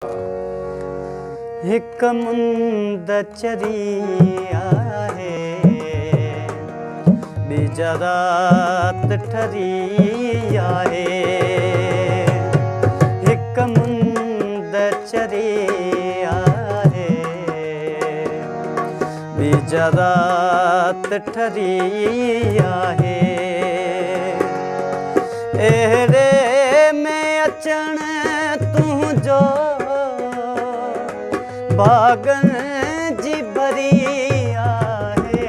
हिक मुंद चरी आहे ॿीजा रात ठरी आहे। हिक मुंद चरी आहे ॿीजा रात ठरी आहे। एड़े में अचण तुंहिंजो बागन जी भरी आहे।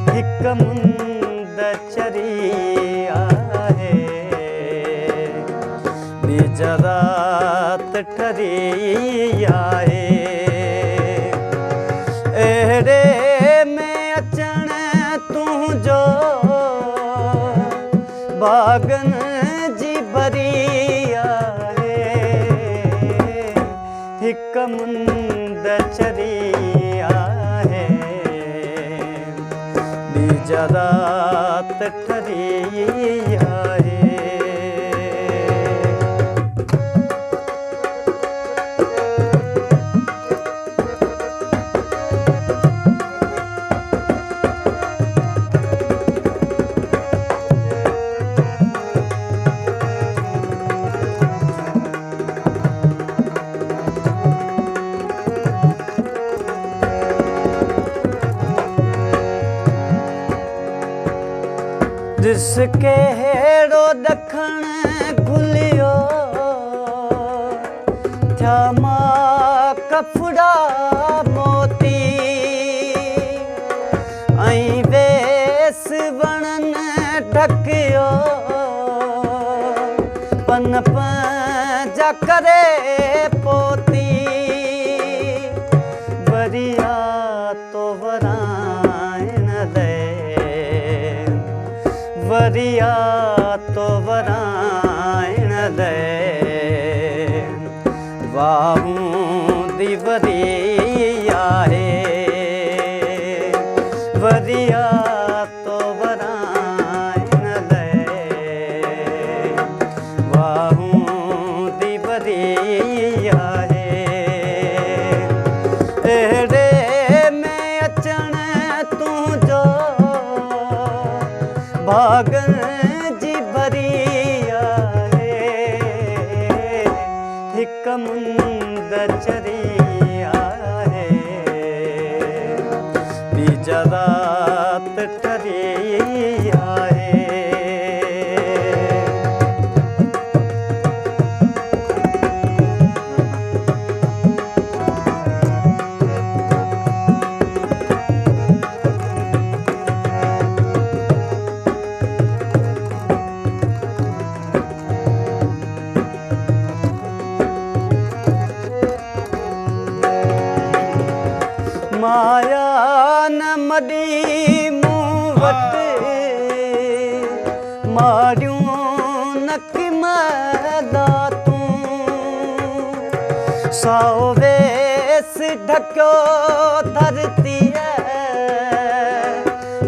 हिक मुंद चरी आहे ॿीजा रात ठरी आहे। एड़े में अचण तुंहिंजो बागन जी भरी आहे। हिक मुंद चरी आहे ॿीजा रात ठरी आहे। जिसके हेड़ो दखण घुलियो थिया मां कफड़ा मोती ऐं वेस वणन ढकियो पन पंहिंजा करे पोती। वरिया तो वराइण दे वरिया तो वराइण दे वाहूं दी वरी आहे। वरिया तो वराइण दे वाहूं दी वरी आहे। एड़े में अचण तुंहिंजो बागन जी भरी आहे। हिक मुंद चरी आहे ॿीजा रात ठरी आहे। माया न मडी मूं वटि मारियूं न किमदा तूं। साओ वेस ढकियो धरतीअ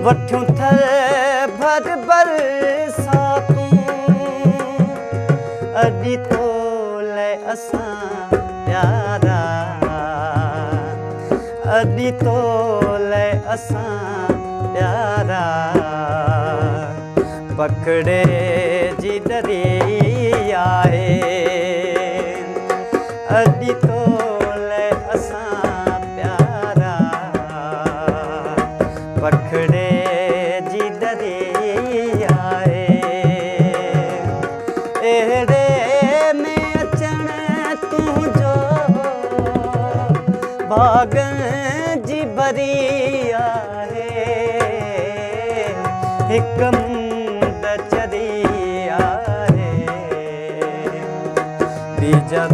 वठियूं थर भर बरसातूं। अॼु तोले असां प्यारा अॼु तोले असां प्यारा पकड़े जी दरी आहे। अॼु तोले असां प्यारा पकड़े जी दरी आहे। एड़े में अचण तुंहिंजो बागन जी भरी आहे। हिक मुंद चरी आहे ॿीजा